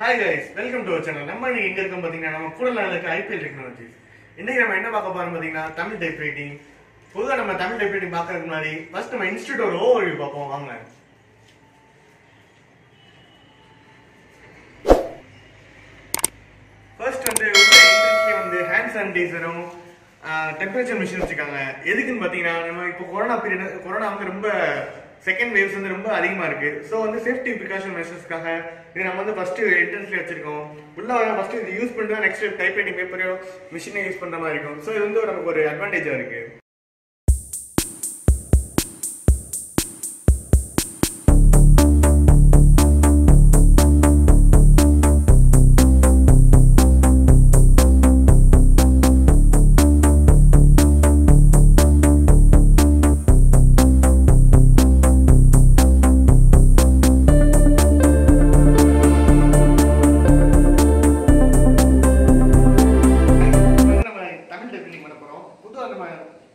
Hi guys, welcome to our channel. நம்ம இன்னைக்கு எங்க இருக்கோம் பாத்தீங்கன்னா நம்ம கூடலூர்ல ஐபிஎல் டெக்னாலஜிஸ். இன்னைக்கு நம்ம என்ன பார்க்க போறோம் பாத்தீங்கன்னா தமிழ் டைப் ரைட்டிங். பொதுவா நம்ம தமிழ் டைப் ரைட்டிங் பார்க்கறதுக்கு முன்னாடி ஃபர்ஸ்ட் நம்ம இன்ஸ்டிடியூட் ஒரு ஓவர்வியூ பார்ப்போம் வாங்க. ஃபர்ஸ்ட் வந்து உள்ள என்ட்ரன்ஸ்ல வந்து ஹேண்ட் சானிடைசரும் டெம்பரேச்சர் மிஷின் வச்சிருக்காங்க. எதுக்குன்னு பாத்தீங்கன்னா நம்ம இப்போ கொரோனா வந்து ரொம்ப செகண்ட் வேவ்ஸ் வந்து ரொம்ப அதிகமா இருக்கு. ஸோ வந்து சேஃப்டி ப்ரிகாஷன் மெஷர்ஸ்க்காக இது நம்ம வந்து ஃபர்ஸ்ட் என்ட்ரன்ஸ்ல வச்சிருக்கோம். உள்ள ஃபர்ஸ்ட் இது யூஸ் பண்ணிட்டு நெக்ஸ்ட் டைப் ரைட்டிங் பேப்பரையோ மிஷினை யூஸ் பண்ற மாதிரி இருக்கும். ஸோ இது வந்து நமக்கு ஒரு அட்வான்டேஜா இருக்கு.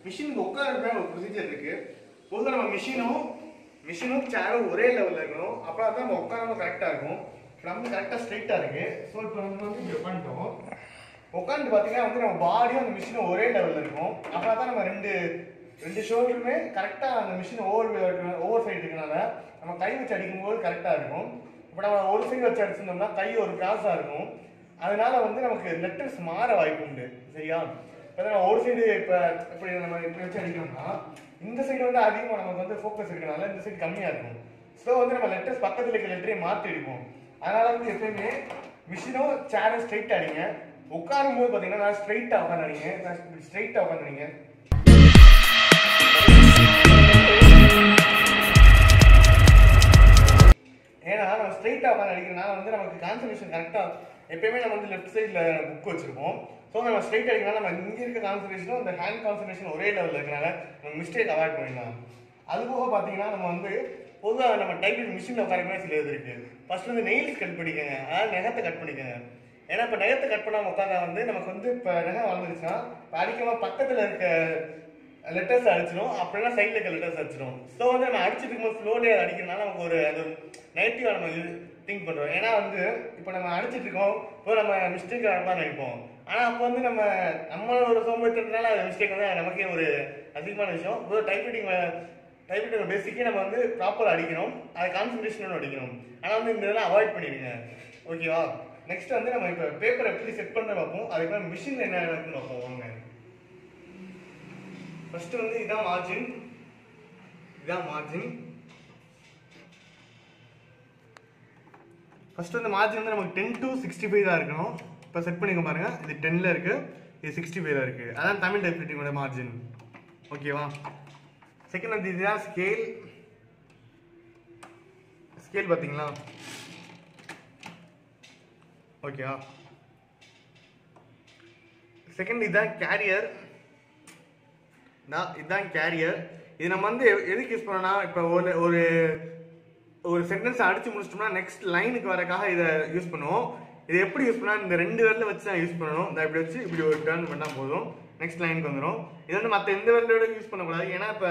மிஷினுக்கு உட்கார்ற ஒரு ப்ரொசீஜர் இருக்கு. பொதுவாக நம்ம மிஷினும் சேரும் ஒரே லெவலில் இருக்கணும். அப்போ தான் நம்ம உட்காரணும் கரெக்டாக இருக்கும். நம்ம கரெக்டாக ஸ்ட்ரைட்டாக இருக்கு. ஸோ இப்போ நம்ம வந்து இங்கே உட்காந்துட்டோம். உட்காந்து பார்த்தீங்கன்னா வந்து நம்ம பாடியும் அந்த மிஷினும் ஒரே லெவலில் இருக்கும். அப்போ தான் நம்ம ரெண்டு ஷோல்டருமே கரெக்டாக அந்த மிஷின் ஓவர் சைடு இருக்கனால நம்ம கை வச்சு அடிக்கும்போது கரெக்டாக இருக்கும். இப்போ நம்ம ஒரு சைடு வச்சு அடிச்சிருந்தோம்னா கை ஒரு கிராஸாக இருக்கும். அதனால வந்து நமக்கு லெட்டர்ஸ் மாற வாய்ப்பு உண்டு. சரியா? ஒரு சைடு இப்போ இப்படி நம்ம இப்படி வச்சு அடிக்கணும்னா இந்த சைடு வந்து அதிகமாக நமக்கு வந்து ஃபோக்கஸ் இருக்கனால இந்த சைடு கம்மியாக இருக்கும். ஸோ வந்து நம்ம லெட்டர்ஸ் பக்கத்தில் இருக்க லெட்டரே மாற்றி அடிப்போம். அதனால வந்து எப்பயுமே மிஷினும் சேரும் ஸ்ட்ரைட்டாக அடிங்க. உட்காரும் போது பார்த்தீங்கன்னா நான் ஸ்ட்ரைட்டாக உட்காந்து அடிங்க. ஸ்ட்ரைட்டாக உட்காந்து அடிங்க. ஏன்னா நம்ம ஸ்ட்ரைட்டாக உட்காந்து அடிக்கிறதுனால வந்து நமக்கு கான்சன்ட்ரேஷன் கரெக்டாக எப்பயுமே நம்ம வந்து லெஃப்ட் சைடில் புக் வச்சிருப்போம். ஸோ நம்ம ஸ்ட்ரைட் அடிக்கனால நம்ம இங்கே இருக்க கான்சன்ட்ரேஷனும் இந்த ஹேண்ட் கான்சன்ட்ரேஷன் ஒரே லெவலில் இருக்கனால நம்ம மிஸ்டேக் அவாய்ட் பண்ணிடலாம். அது போக பார்த்தீங்கன்னா நம்ம வந்து பொதுவாக நம்ம டைப்பிங் மிஷினில் உட்காரமே சில இது இருக்குது. ஃபர்ஸ்ட் வந்து நெயில்ஸ் கட் பண்ணிக்கோங்க. அதாவது நகத்தை கட் பண்ணிக்கோங்க. ஏன்னா இப்போ நகத்தை கட் பண்ணாமல் உட்காந்தா வந்து நமக்கு வந்து இப்போ நகை வளர்ந்துருச்சுன்னா இப்போ அடிக்காமல் பக்கத்தில் இருக்க லெட்டர்ஸ் அடிச்சிடும். அப்படின்னா சைடில் இருக்க லெட்டர்ஸ் அடிச்சிடும். ஸோ வந்து நம்ம அடிச்சுட்டு இருக்கும்போது ஸ்லோலியாக அடிக்கிறதுனால நமக்கு ஒரு அது நெகட்டிவாக நம்ம திங்க் பண்ணுறோம். ஏன்னா வந்து இப்போ நம்ம அடிச்சுட்டு இருக்கோம், இப்போ நம்ம மிஸ்டேக் ஆகலாம் நினைப்போம். ஆனால் அப்போ வந்து நம்மளோட சோம்பேறித்தனத்தினால அது மிஸ்டேக் வந்து நமக்கே ஒரு அதிகமான விஷயம். இப்போ டைப்ரைட்டிங் பேசிக்கே நம்ம வந்து ப்ராப்பராக அடிக்கணும். அது கான்சன்ட்ரேஷனோட அடிக்கணும். ஆனால் வந்து இந்த இதெல்லாம் அவாய்ட் பண்ணிடுங்க. ஓகேவா? நெக்ஸ்ட் வந்து நம்ம இப்போ பேப்பரை எப்படி செட் பண்ணுற பார்ப்போம். அதுக்கு மிஷின் என்ன இருக்குன்னு பார்ப்போம். வாங்க. ஃபர்ஸ்ட் வந்து இதான் மார்ஜின். ஃபர்ஸ்ட் வந்து மார்ஜின் வந்து நமக்கு 10 to 65 தான் இருக்கணும். இப்போ செட் பண்ணிக்க பாருங்க. இது 10ல இருக்கு, இது 65ல இருக்கு. அதான் தமிழ் டைப் ரைட்டிங்கோட மார்ஜின். ஓகேவா? செகண்ட் வந்து இதுதான் ஸ்கேல் பார்த்தீங்களா? ஓகேவா? செகண்ட் இதுதான் கேரியர். இதுதான் கேரியர். இது நம்ம வந்து எதுக்கு யூஸ் பண்ணோம்னா இப்போ ஒரு சென்டென்ஸ் அடிச்சு முடிச்சிட்டோம்னா நெக்ஸ்ட் லைனுக்கு வரக்காக இதை யூஸ் பண்ணுவோம். இது எப்படி யூஸ் பண்ணா இந்த 2 விரல வச்சு தான் யூஸ் பண்ணணும். இதை இப்படி வச்சு இப்படி ஒரு டர்ன் பண்ணால் போதும், நெக்ஸ்ட் லைனுக்கு வந்துடும். இது வந்து மற்ற எந்த விரலோட யூஸ் பண்ணக்கூடாது. ஏன்னா இப்போ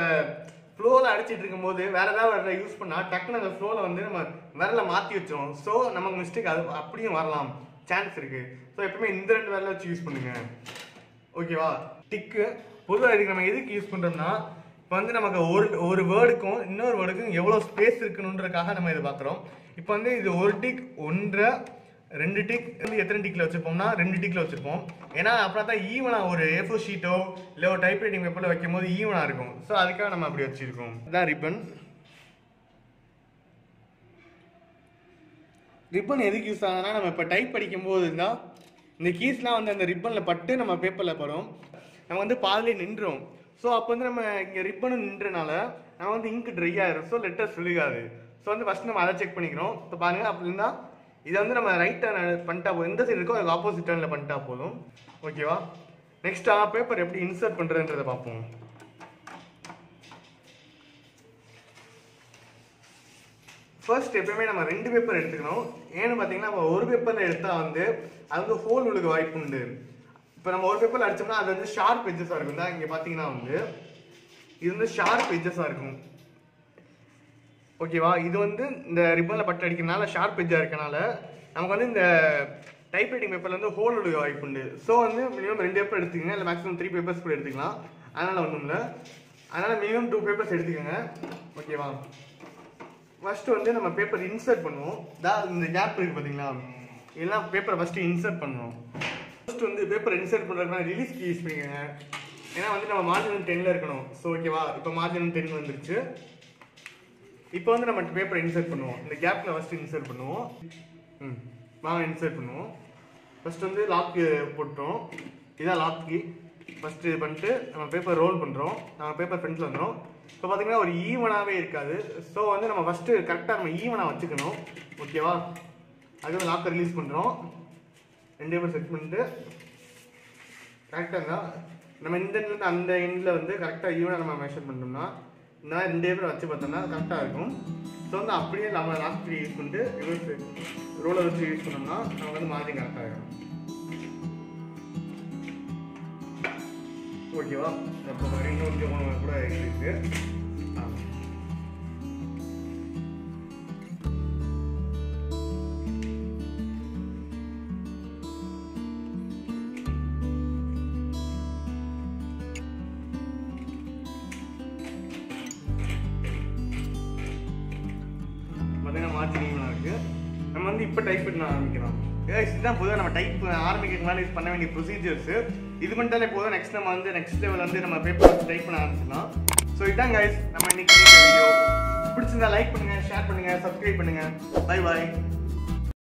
ஃப்ளோவில் அடிச்சிட்டு இருக்கும்போது வேற ஏதாவது விரலை யூஸ் பண்ணால் டக்குன்னு அந்த ஃப்ளோவில் வந்து நம்ம விரலை மாற்றி வச்சிடும். ஸோ நமக்கு மிஸ்டேக் அது அப்படியும் வரலாம், சான்ஸ் இருக்கு. ஸோ எப்பவுமே இந்த 2 விரலை வச்சு யூஸ் பண்ணுங்க. ஓகேவா? டிக்கு பொதுவாக இதுக்கு நம்ம எதுக்கு யூஸ் பண்ணுறோம்னா இப்போ வந்து நமக்கு ஒரு வேர்டுக்கும் இன்னொரு வேர்டுக்கும் எவ்வளோ ஸ்பேஸ் இருக்கணுன்றதுக்காக நம்ம இதை பார்க்குறோம். இப்போ வந்து இது ஒரு டிக் 1 2 டிக் வந்து எத்தனை டிக்கில் வச்சுருப்போம்னா 2 டிக்கில் வச்சுருப்போம். ஏன்னா அப்புறம் தான் ஈவனாக ஒரு A4 ஷீட்டோ இல்லை ஒரு டைப் ரைட்டிங் பேப்பரில் வைக்கும் போது ஈவனாக இருக்கும். ஸோ அதுக்காக நம்ம அப்படி வச்சுருக்கோம். இதுதான் ரிப்பன் எதுக்கு யூஸ் ஆகுதுன்னா நம்ம இப்போ டைப் படிக்கும் போது இருந்தால் இந்த கீஸ்லாம் வந்து அந்த ரிப்பனில் பட்டு நம்ம பேப்பரில் படும், நம்ம வந்து பாதிலே நின்றோம். ஸோ அப்போ வந்து நம்ம இங்கே ரிப்பனும் நின்றனால நம்ம வந்து இங்கு ட்ரை ஆயிரும். ஸோ லெட்டர்ஸ் விழுகாது. ஸோ வந்து ஃபஸ்ட் நம்ம அதை செக் பண்ணிக்கிறோம். இப்போ பாருங்கள், அப்படி இருந்தால் இதை வந்து நம்ம ரைட் டர்ன் பண்ணிட்டா போதும். எந்த சைடு இருக்கோ அதுக்கு ஆப்போசிட் டர்னில் பண்ணிட்டா போதும். ஓகேவா? நெக்ஸ்ட் பேப்பர் எப்படி இன்சர்ட் பண்ணுறதுன்றதை பார்ப்போம். ஃபர்ஸ்ட் எப்பயுமே நம்ம 2 பேப்பர் எடுத்துக்கணும். ஏன்னு பார்த்தீங்கன்னா நம்ம ஒரு பேப்பரில் எடுத்தால் வந்து அது வந்து ஹோல் விழுக வாய்ப்பு உண்டு. இப்போ நம்ம ஒரு பேப்பரில் அடிச்சோம்னா அது வந்து ஷார்ப் எட்ஜஸாக இருக்கும். தான் இங்கே பார்த்தீங்கன்னா வந்து இது வந்து ஷார்ப் எட்ஜஸாக இருக்கும். ஓகேவா? இது வந்து இந்த ரிப்பன்ல பட்டு அடிக்கிறனால ஷார்ப் எட்ஜா இருக்கனால நமக்கு வந்து இந்த டைப்ரைட்டிங் பேப்பரில் வந்து ஹோல் உடைய வாய்ப்பு உண்டு. ஸோ வந்து மினிமம் 2 பேப்பர் எடுத்துக்கங்க, இல்லை மேக்ஸிமம் 3 பேப்பர்ஸ் கூட எடுத்துக்கலாம். அதனால் ஒன்றும் இல்லை, அதனால் மினிமம் 2 பேப்பர்ஸ் எடுத்துக்கோங்க. ஓகேவா? ஃபஸ்ட்டு வந்து நம்ம பேப்பர் இன்சர்ட் பண்ணுவோம். இந்த கேப் இருக்குது பார்த்தீங்களா, இதெல்லாம் பேப்பரை ஃபஸ்ட்டு இன்சர்ட் பண்ணுவோம். ஃபஸ்ட்டு வந்து பேப்பர் இன்சர்ட் பண்ணுறதுக்குனா ரிலீஸ் கீ யூஸ் பண்ணிக்கோங்க. ஏன்னா வந்து நம்ம மார்ஜின் 10ல் இருக்கணும். ஸோ ஓகேவா, இப்போ மார்ஜின் 10 வந்துருச்சு. இப்போ வந்து நம்ம பேப்பரை இன்சர்ட் பண்ணுவோம். இந்த கேப்பில் ஃபஸ்ட்டு இன்சர்ட் பண்ணுவோம். வாங்க இன்சர்ட் பண்ணுவோம். ஃபஸ்ட்டு வந்து லாக் போட்டுறோம். இதான் லாக் கீ. ஃபஸ்ட்டு இது பண்ணிட்டு நம்ம பேப்பர் ரோல் பண்ணுறோம். நம்ம பேப்பர் ஃப்ரண்ட்டில் வந்துடும். இப்போ பார்த்தீங்கன்னா ஒரு ஈவனாகவே இருக்காது. ஸோ வந்து நம்ம ஃபஸ்ட்டு கரெக்டாக நம்ம ஈவனாக வச்சுக்கணும். ஓகேவா? அது வந்து லாக்கை ரிலீஸ் பண்ணுறோம். 2 பேப்பர் செட் பண்ணிட்டு கரெக்டாக இருந்தால் நம்ம இந்த எண்ட்லேருந்து அந்த எண்டில் வந்து கரெக்டாக ஈவனாக நம்ம மெஷர் பண்ணோம்னா இந்த மாதிரி 2 பேப்பர் வச்சு பார்த்தோம்னா கரெக்டாக இருக்கும். ஸோ வந்து அப்படியே நம்ம லாக் யூஸ் பண்ணிட்டு ரிவர்ஸ் ரோலர் வச்சு யூஸ் பண்ணோம்னா நமக்கு வந்து மார்ஜின் கரெக்டாக இருக்கும். ஓகேவா? அப்போ இன்னொரு கூட இருக்குது. மார்ஜின் ஈவனாக இருக்குது. நம்ம வந்து இப்போ டைப் பண்ண ஆரம்பிக்கிறோம். இதுதான் பொதுவாக நம்ம டைப் ஆரம்பிக்கிறதுக்கு மேலே யூஸ் பண்ண வேண்டிய ப்ரொசீஜர்ஸு. இது பண்ணிட்டாலே போதும். நெக்ஸ்ட் நம்ம வந்து நெக்ஸ்ட் லெவல் வந்து நம்ம பேப்பர் டைப் பண்ண ஆரம்பிச்சிடலாம். ஸோ இதான் கைஸ் நம்ம இன்னைக்கு வீடியோ. பிடிச்சிருந்தா லைக் பண்ணுங்கள், ஷேர் பண்ணுங்கள், சப்ஸ்கிரைப் பண்ணுங்கள். Bye bye.